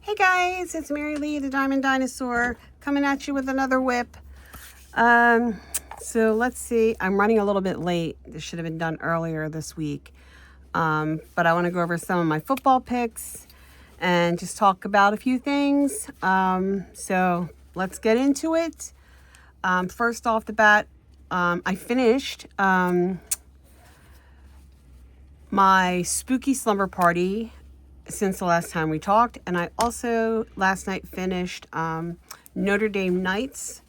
Hey guys, it's Mary Lee, the Diamond Dinosaur, coming at you with another WIP. So let's see, I'm running a little bit late. This should have been done earlier this week. But I want to go over some of my football picks and just talk about a few things. So let's get into it. First off the bat, I finished my spooky slumber party since the last time we talked, and I also last night finished Notre Dame Nights,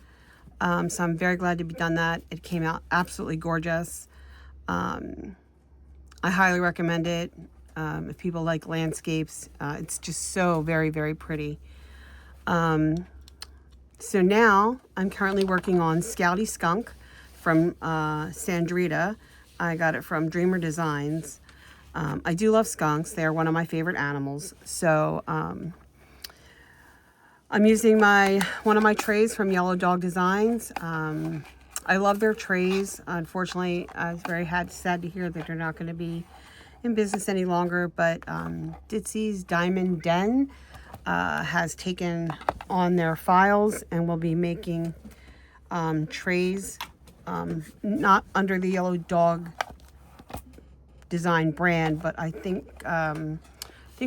so I'm very glad to be done that. It came out absolutely gorgeous. I highly recommend it if people like landscapes. It's just so very, very pretty. So now I'm currently working on Scouty Skunk from Sandrita. I got it from Dreamer Designs. I do love skunks. They're one of my favorite animals. So I'm using one of my trays from Yellow Dog Designs. I love their trays. Unfortunately, I was very sad to hear that they're not going to be in business any longer. But Ditsy's Diamond Den has taken on their files and will be making trays, not under the Yellow Dog Design brand, but I think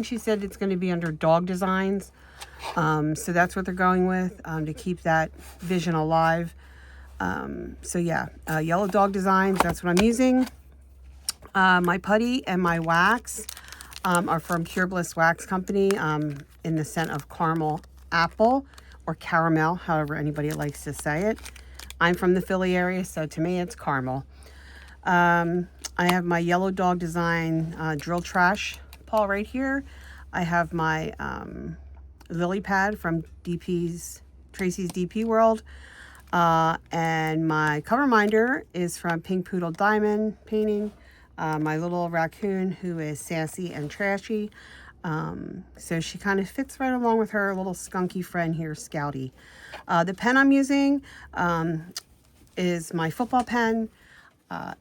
she said it's going to be under Dog Designs. So that's what they're going with, to keep that vision alive. So yeah, Yellow Dog Designs, that's what I'm using. My putty and my wax are from Pure Bliss Wax Company, in the scent of caramel apple or caramel, however anybody likes to say it. I'm from the Philly area, so to me it's caramel. I have my Yellow Dog Design drill trash pawl right here. I have my lily pad from Tracy's DP World. And my cover minder is from Pink Poodle Diamond Painting. My little raccoon, who is sassy and trashy. So she kind of fits right along with her little skunky friend here, Scouty. The pen I'm using is my football pen.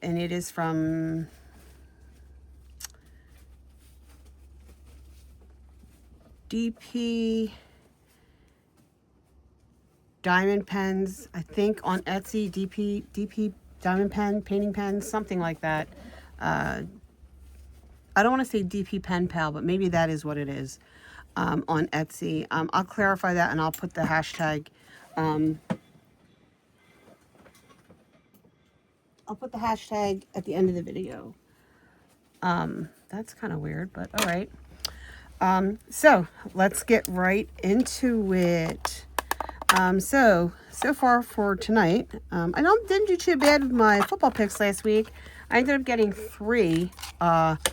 And it is from DP Diamond Pens, I think on Etsy, DP Diamond Pen, Painting Pens, something like that. I don't want to say DP Pen Pal, but maybe that is what it is, on Etsy. I'll clarify that and I'll put the hashtag, at the end of the video. That's kind of weird, but all right. So let's get right into it. So far for tonight, I didn't do too bad with my football picks last week. I ended up getting 3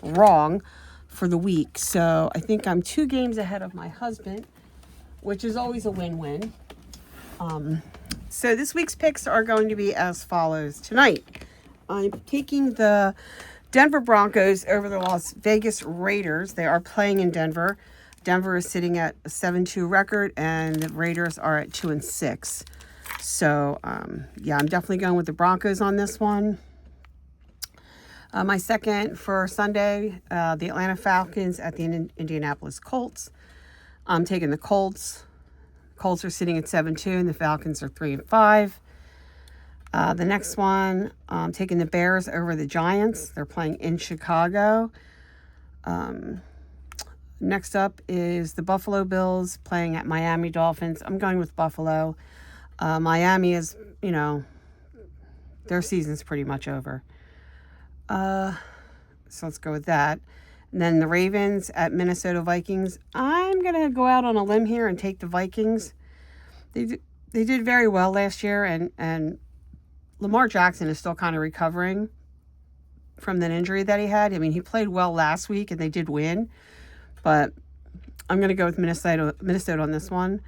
wrong for the week. So I think I'm 2 games ahead of my husband, which is always a win-win. So this week's picks are going to be as follows. Tonight, I'm taking the Denver Broncos over the Las Vegas Raiders. They are playing in Denver. Denver is sitting at a 7-2 record, and the Raiders are at 2-6. So, yeah, I'm definitely going with the Broncos on this one. My second for Sunday, the Atlanta Falcons at the Indianapolis Colts. I'm taking the Colts. Colts are sitting at 7-2, and the Falcons are 3-5. The next one, I'm taking the Bears over the Giants. They're playing in Chicago. Next up is the Buffalo Bills playing at Miami Dolphins. I'm going with Buffalo. Miami is, their season's pretty much over. So let's go with that. And then the Ravens at Minnesota Vikings. I'm going to go out on a limb here and take the Vikings. They did very well last year, and Lamar Jackson is still kind of recovering from that injury that he had. I mean, he played well last week, and they did win. But I'm going to go with Minnesota on this one.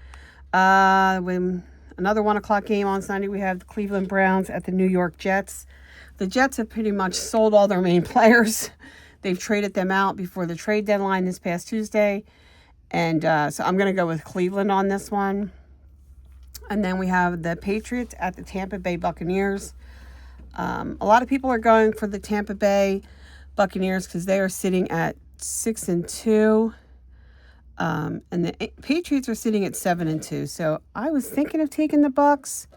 When another 1 o'clock game on Sunday, we have the Cleveland Browns at the New York Jets. The Jets have pretty much sold all their main players. They've traded them out before the trade deadline this past Tuesday. And so I'm going to go with Cleveland on this one. And then we have the Patriots at the Tampa Bay Buccaneers. A lot of people are going for the Tampa Bay Buccaneers because they are sitting at 6-2. And the Patriots are sitting at 7-2. So I was thinking of taking the Bucks,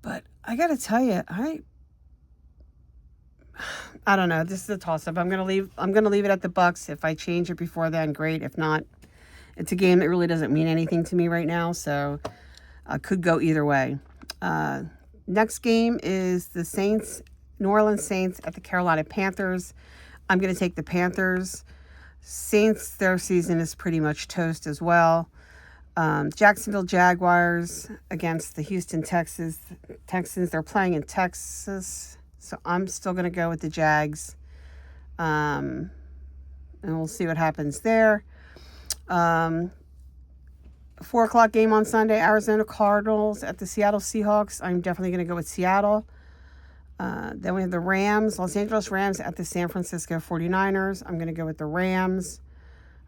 but I got to tell you, I don't know. This is a toss-up. I'm gonna leave it at the Bucks. If I change it before then, great. If not, it's a game that really doesn't mean anything to me right now. So could go either way. Next game is the Saints, New Orleans Saints at the Carolina Panthers. I'm going to take the Panthers. Saints, their season is pretty much toast as well. Jacksonville Jaguars against the Houston Texans. They're playing in Texas, so I'm still going to go with the Jags. And we'll see what happens there. 4 o'clock game on Sunday, Arizona Cardinals at the Seattle Seahawks. I'm definitely going to go with Seattle. Then we have the Rams, Los Angeles Rams at the San Francisco 49ers. I'm going to go with the Rams.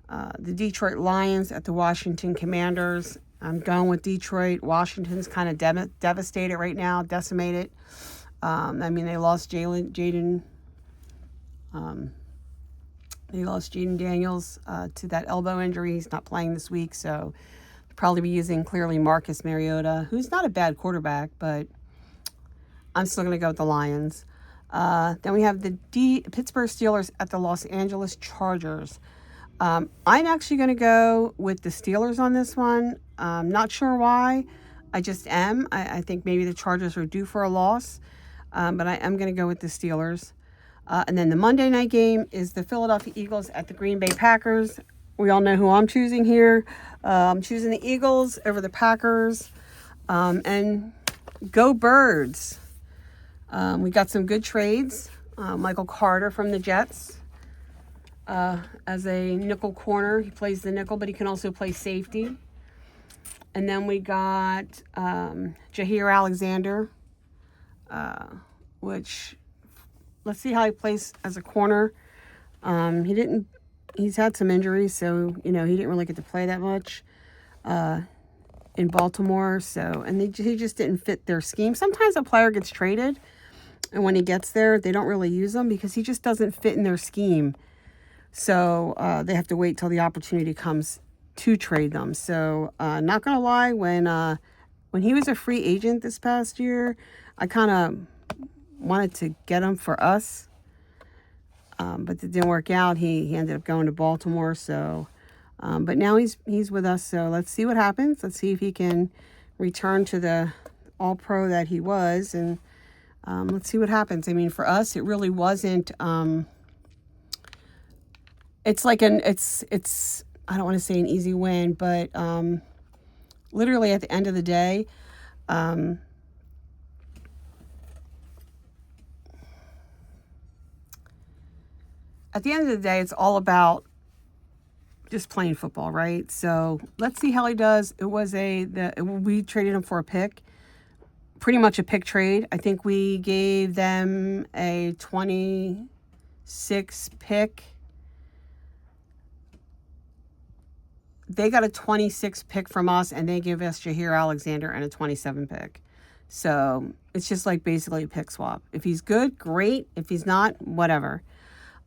The Detroit Lions at the Washington Commanders. I'm going with Detroit. Washington's kind of devastated right now, decimated. They lost Jaden Daniels to that elbow injury. He's not playing this week, so probably be using clearly Marcus Mariota, who's not a bad quarterback, but I'm still going to go with the Lions. Then we have the Pittsburgh Steelers at the Los Angeles Chargers. I'm actually going to go with the Steelers on this one. Not sure why. I just am. I think maybe the Chargers are due for a loss, but I am going to go with the Steelers. And then the Monday night game is the Philadelphia Eagles at the Green Bay Packers. We all know who I'm choosing here. I'm choosing the Eagles over the Packers. And go Birds. We got some good trades. Michael Carter from the Jets as a nickel corner. He plays the nickel, but he can also play safety. And then we got Jair Alexander, which let's see how he plays as a corner. He's had some injuries, so, he didn't really get to play that much in Baltimore. So, and he just didn't fit their scheme. Sometimes a player gets traded, and when he gets there, they don't really use him because he just doesn't fit in their scheme. So they have to wait till the opportunity comes to trade them. So not going to lie, when he was a free agent this past year, I kind of wanted to get him for us. But it didn't work out. He ended up going to Baltimore. So, but now he's with us. So let's see what happens. Let's see if he can return to the All-Pro that he was, and let's see what happens. I mean, for us, it really wasn't. It's like it's. I don't want to say an easy win, but literally at the end of the day. At the end of the day, it's all about just playing football, right? So let's see how he does. It was we traded him for a pick, pretty much a pick trade. I think we gave them a 26 pick. They got a 26 pick from us, and they gave us Jair Alexander and a 27 pick. So it's just like basically a pick swap. If he's good, great. If he's not, whatever.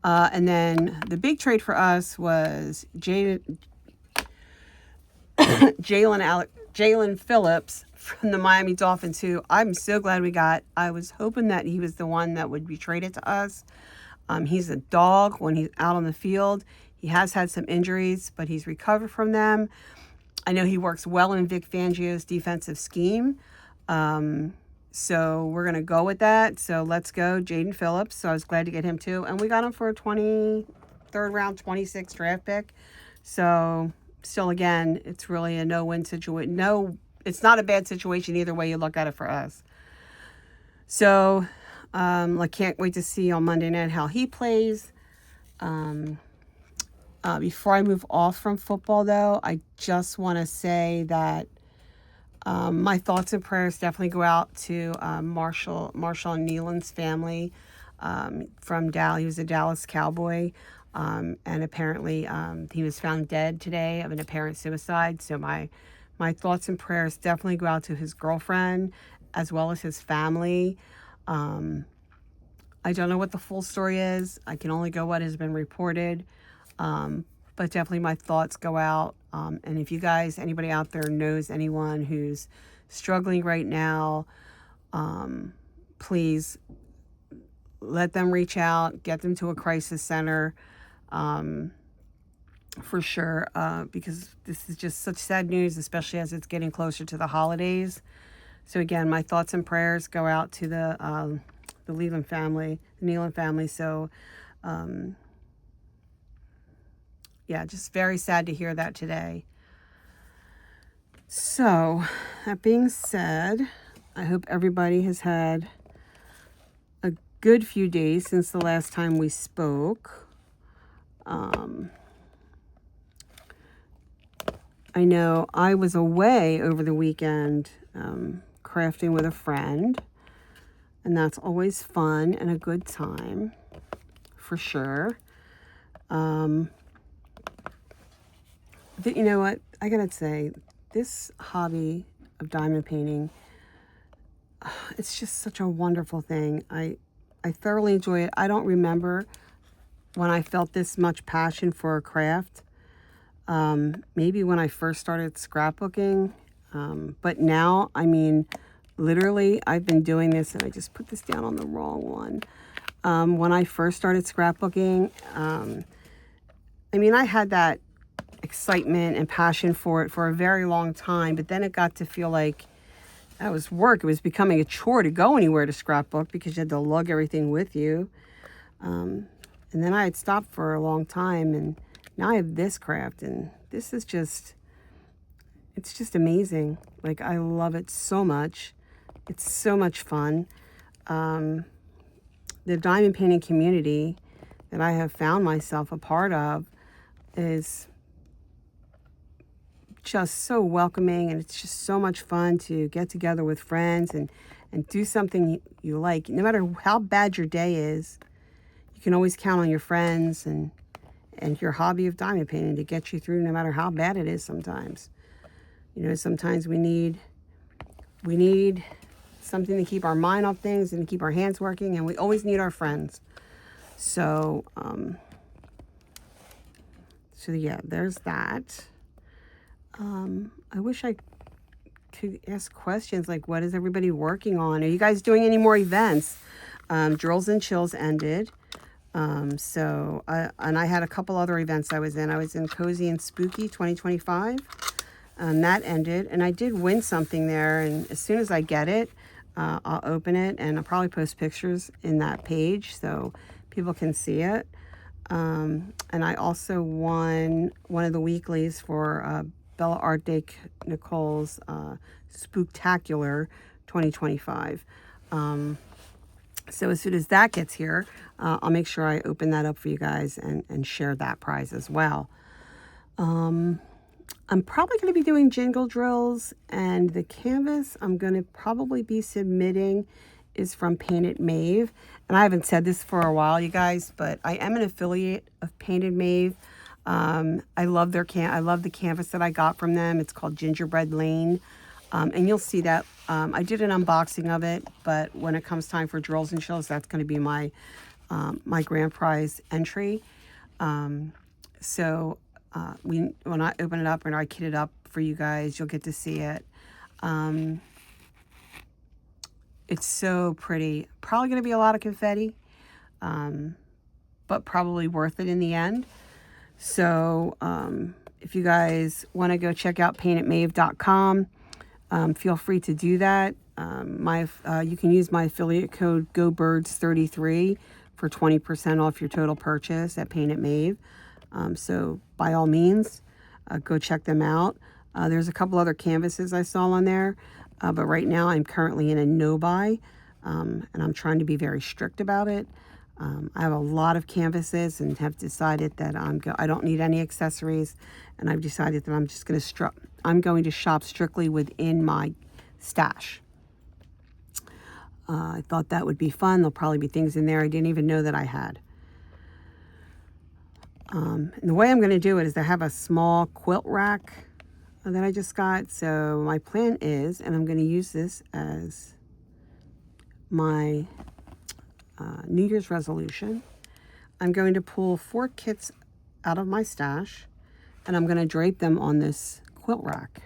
And then the big trade for us was Jalen Phillips from the Miami Dolphins, who I'm so glad we got. I was hoping that he was the one that would be traded to us. He's a dog when he's out on the field. He has had some injuries, but he's recovered from them. I know he works well in Vic Fangio's defensive scheme. So we're going to go with that. So let's go Jaden Phillips. So I was glad to get him too. And we got him for a 23rd round, 26 draft pick. So still, again, it's really a no-win situation. No, it's not a bad situation either way you look at it for us. So I can't wait to see on Monday night how he plays. Before I move off from football, though, I just want to say that my thoughts and prayers definitely go out to Marshall and Nealon's family from Dallas. He was a Dallas Cowboy, and apparently he was found dead today of an apparent suicide. So my thoughts and prayers definitely go out to his girlfriend as well as his family. I don't know what the full story is. I can only go what has been reported. but definitely my thoughts go out. And if you guys, anybody out there knows anyone who's struggling right now, please let them reach out, get them to a crisis center, for sure, because this is just such sad news, especially as it's getting closer to the holidays. So again, my thoughts and prayers go out to the Leland family, the Nealon family. So, yeah, just very sad to hear that today. So, that being said, I hope everybody has had a good few days since the last time we spoke. I know I was away over the weekend crafting with a friend, and that's always fun and a good time, for sure. You know what? I gotta say, this hobby of diamond painting, it's just such a wonderful thing. I thoroughly enjoy it. I don't remember when I felt this much passion for a craft. Maybe when I first started scrapbooking, but now, I mean, literally, I've been doing this, and I just put this down on the wrong one. When I first started scrapbooking, I mean, I had that excitement and passion for it for a very long time, but then it got to feel like that was work. It was becoming a chore to go anywhere to scrapbook because you had to lug everything with you. And then I had stopped for a long time, and now I have this craft, and this is just, it's just amazing. Like, I love it so much. It's so much fun. The diamond painting community that I have found myself a part of is just so welcoming, and it's just so much fun to get together with friends and do something you like. No matter how bad your day is, you can always count on your friends and your hobby of diamond painting to get you through no matter how bad it is sometimes. You know, sometimes we need something to keep our mind off things and to keep our hands working, and we always need our friends. So, yeah, there's that. I wish I could ask questions like, what is everybody working on? Are you guys doing any more events? Drills and Chills ended. And I had a couple other events I was in. I was in Cozy and Spooky 2025. That ended, and I did win something there, and as soon as I get it, I'll open it, and I'll probably post pictures in that page so people can see it. And I also won one of the weeklies for Bella Art Day Nicole's Spooktacular 2025. So as soon as that gets here, I'll make sure I open that up for you guys and share that prize as well. I'm probably going to be doing jingle drills, and the canvas I'm going to probably be submitting is from Painted Maeve. And I haven't said this for a while, you guys, but I am an affiliate of Painted Maeve. I love their I love the canvas that I got from them. It's called Gingerbread Lane. And you'll see that I did an unboxing of it, but when it comes time for Drills and Chills, that's going to be my my grand prize entry. When I open it up and I kit it up for you guys, you'll get to see it. It's so pretty. Probably going to be a lot of confetti, but probably worth it in the end. So if you guys want to go check out paintedmaeve.com, feel free to do that. You can use my affiliate code GoBirds33 for 20% off your total purchase at Painted Maeve. So by all means, go check them out. There's a couple other canvases I saw on there, but right now I'm currently in a no-buy, and I'm trying to be very strict about it. I have a lot of canvases and have decided that I don't need any accessories, and I've decided that I'm going to shop strictly within my stash. I thought that would be fun. There'll probably be things in there I didn't even know that I had. And the way I'm going to do it is I have a small quilt rack that I just got. So my plan is, and I'm going to use this as my New Year's resolution, I'm going to pull 4 kits out of my stash, and I'm going to drape them on this quilt rack.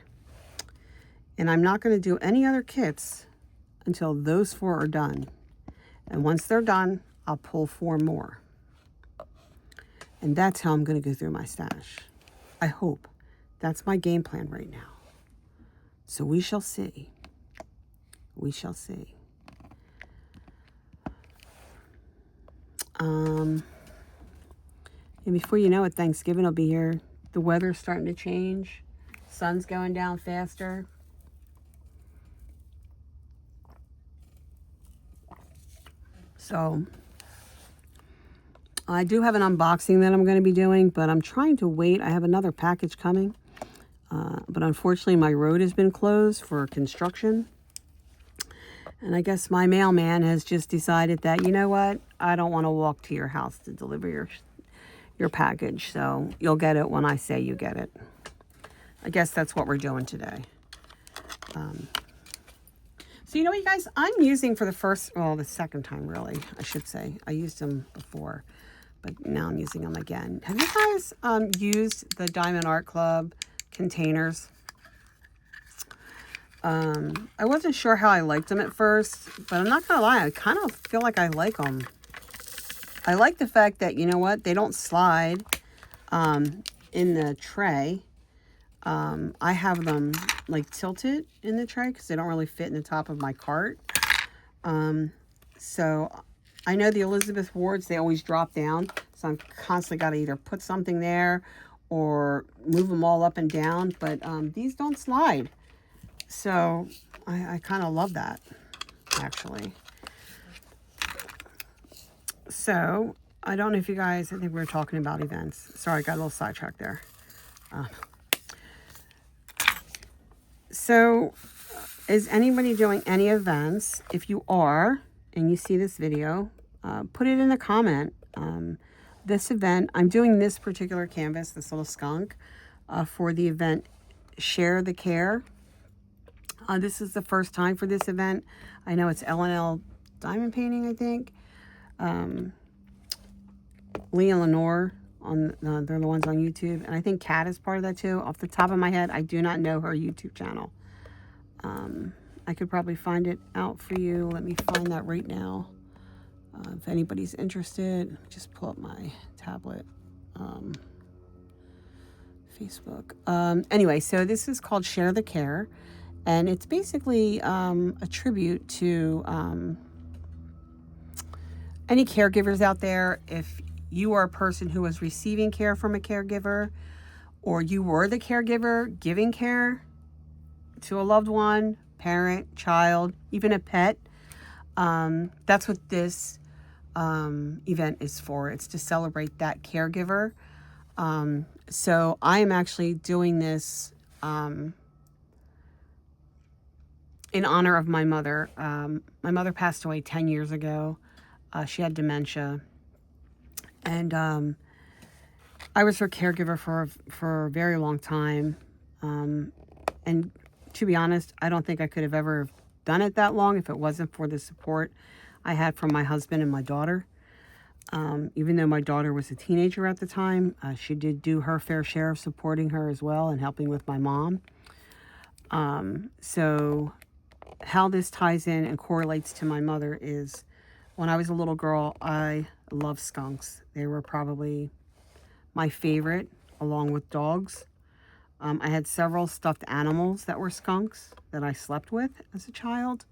And I'm not going to do any other kits until those 4 are done. And once they're done, I'll pull 4 more. And that's how I'm going to go through my stash. I hope. That's my game plan right now. So we shall see. We shall see. And before you know it, Thanksgiving will be here. The weather's starting to change. Sun's going down faster. So I do have an unboxing that I'm going to be doing, but I'm trying to wait. I have another package coming. But unfortunately, my road has been closed for construction. And I guess my mailman has just decided that, you know what? I don't want to walk to your house to deliver your package. So you'll get it when I say you get it. I guess that's what we're doing today. So you know what, you guys? I'm using for the second time, really, I should say. I used them before, but now I'm using them again. Have you guys used the Diamond Art Club containers? I wasn't sure how I liked them at first, but I'm not gonna lie, I kind of feel like I like them. I like the fact that, you know what, they don't slide in the tray. I have them like tilted in the tray because they don't really fit in the top of my cart. So I know the Elizabeth Wards, they always drop down, so I'm constantly got to either put something there or move them all up and down, but these don't slide. So I kind of love that, actually. So I don't know if you guys, I think we were talking about events. Sorry, I got a little sidetracked there. So is anybody doing any events? If you are, and you see this video, put it in a comment. This event, I'm doing this particular canvas, this little skunk, for the event Share the Care. This is the first time for this event. I know it's L Diamond Painting, I think. Lee and Lenore, they're the ones on YouTube. And I think Kat is part of that too. Off the top of my head, I do not know her YouTube channel. I could probably find it out for you. Let me find that right now. If anybody's interested, just pull up my tablet. Facebook. Anyway, so this is called Share the Care. And it's basically a tribute to any caregivers out there. If you are a person who is receiving care from a caregiver, or you were the caregiver giving care to a loved one, parent, child, even a pet, that's what this event is for. It's to celebrate that caregiver. So I am actually doing this in honor of my mother. My mother passed away 10 years ago. She had dementia. And I was her caregiver for a very long time. And to be honest, I don't think I could have ever done it that long if it wasn't for the support I had from my husband and my daughter. Even though my daughter was a teenager at the time, she did do her fair share of supporting her as well and helping with my mom. So how this ties in and correlates to my mother is when I was a little girl, I loved skunks. They were probably my favorite, along with dogs. I had several stuffed animals that were skunks that I slept with as a child.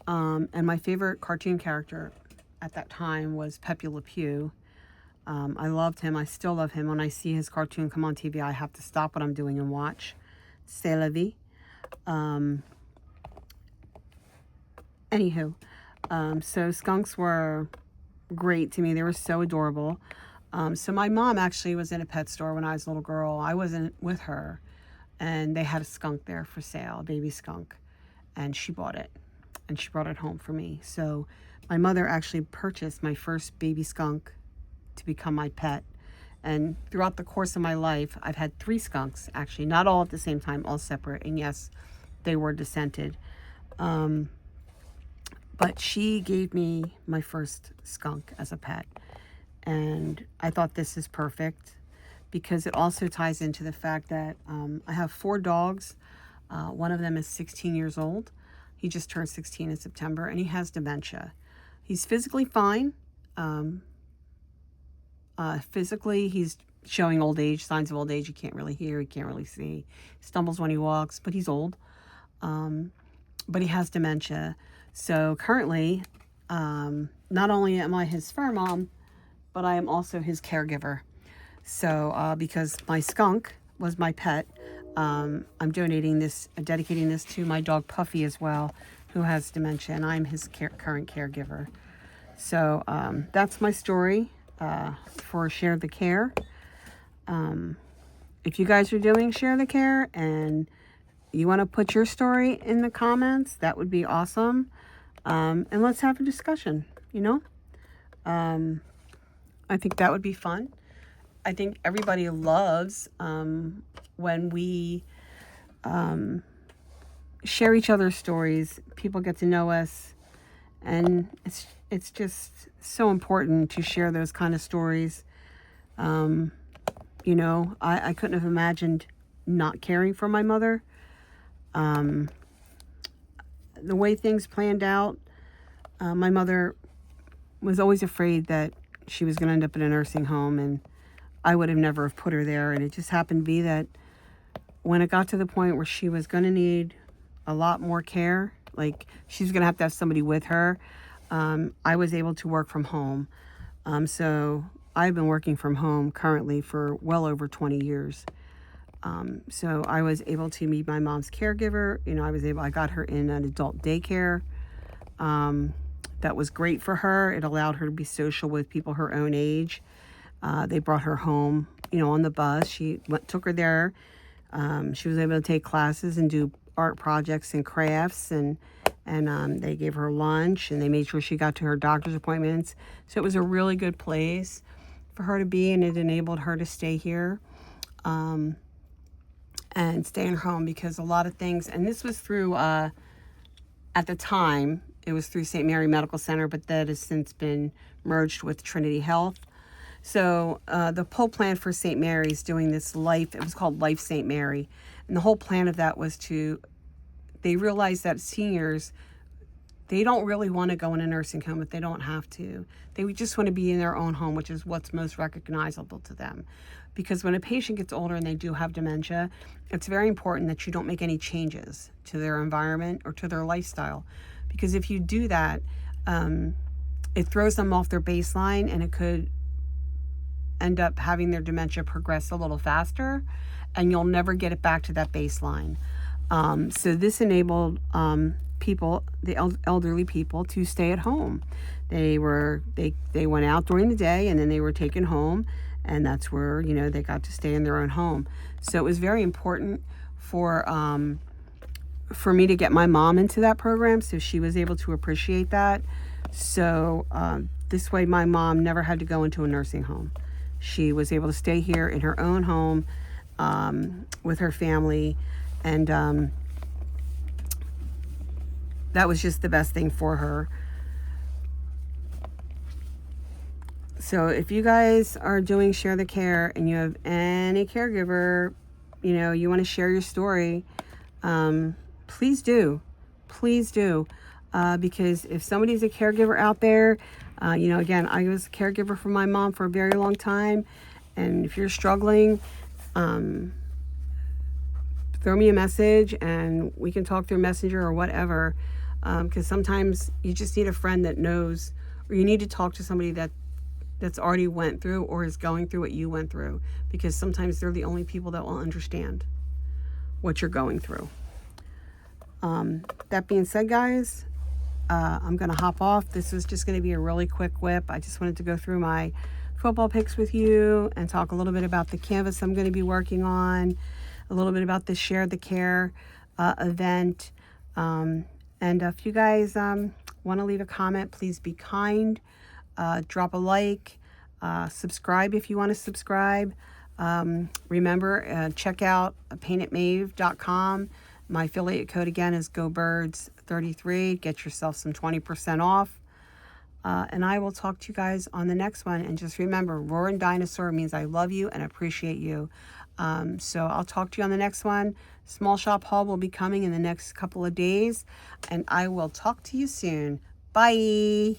And my favorite cartoon character at that time was Pepe Le Pew. I loved him. I still love him. When I see his cartoon come on TV, I have to stop what I'm doing and watch. C'est la vie. Anywho, so skunks were great to me. They were so adorable. So my mom actually was in a pet store when I was a little girl. I wasn't with her, and they had a skunk there for sale, a baby skunk, and she bought it, and she brought it home for me. So my mother actually purchased my first baby skunk to become my pet. And throughout the course of my life, I've had 3 skunks, actually, not all at the same time, all separate. And yes, they were descented. But she gave me my first skunk as a pet. And I thought, this is perfect. because it also ties into the fact that I have 4 dogs. One of them is 16 years old. He just turned 16 in September, and he has dementia. He's physically fine. Physically, he's showing old age, signs of old age. He can't really hear, he can't really see. He stumbles when he walks, but he's old. But he has dementia. So currently, not only am I his fur mom, but I am also his caregiver. So because my skunk was my pet, I'm dedicating this to my dog Puffy as well, who has dementia, and I'm his current caregiver. So that's my story for Share the Care. If you guys are doing Share the Care and you want to put your story in the comments, that would be awesome. And let's have a discussion, you know? I think that would be fun. I think everybody loves when we share each other's stories. People get to know us, and it's just so important to share those kind of stories. You know, I couldn't have imagined not caring for my mother. The way things planned out, my mother was always afraid that she was going to end up in a nursing home, and I would have never have put her there. And it just happened to be that when it got to the point where she was going to need a lot more care, like she's going to have somebody with her, I was able to work from home. So I've been working from home currently for well over 20 years. So I was able to be my mom's caregiver. You know, I got her in an adult daycare. That was great for her. It allowed her to be social with people her own age. They brought her home, you know, on the bus. Took her there. She was able to take classes and do art projects and crafts, and they gave her lunch, and they made sure she got to her doctor's appointments. So it was a really good place for her to be, and it enabled her to stay here and stay in her home, because a lot of things, and this was through, at the time, it was through St. Mary Medical Center, but that has since been merged with Trinity Health. So the whole plan for St. Mary's doing this Life, it was called Life St. Mary. And the whole plan of that was they realized that seniors, they don't really want to go in a nursing home, but they don't have to. They just want to be in their own home, which is what's most recognizable to them. Because when a patient gets older and they do have dementia, it's very important that you don't make any changes to their environment or to their lifestyle. Because if you do that, it throws them off their baseline, and it could end up having their dementia progress a little faster, and you'll never get it back to that baseline. So this enabled people, the elderly people, to stay at home. They went out during the day, and then they were taken home, and that's where, you know, they got to stay in their own home. So it was very important for me to get my mom into that program, so she was able to appreciate that. So this way my mom never had to go into a nursing home. She was able to stay here in her own home with her family, and that was just the best thing for her. So if you guys are doing Share the Care and you have any caregiver, you know, you want to share your story, please do. Please do. Because if somebody's a caregiver out there, you know, again, I was a caregiver for my mom for a very long time. And if you're struggling, throw me a message and we can talk through Messenger or whatever. Because sometimes you just need a friend that knows, or you need to talk to somebody that's already went through or is going through what you went through. Because sometimes they're the only people that will understand what you're going through. That being said, guys, I'm going to hop off. This is just going to be a really quick WIP. I just wanted to go through my football picks with you and talk a little bit about the canvas I'm going to be working on, a little bit about the Share the Care event. And if you guys want to leave a comment, please be kind. Drop a like. Subscribe if you want to subscribe. Remember, check out paintitmave.com. My affiliate code again is GoBirds33. Get yourself some 20% off. And I will talk to you guys on the next one. And just remember, roaring dinosaur means I love you and appreciate you. So I'll talk to you on the next one. Small shop haul will be coming in the next couple of days. And I will talk to you soon. Bye.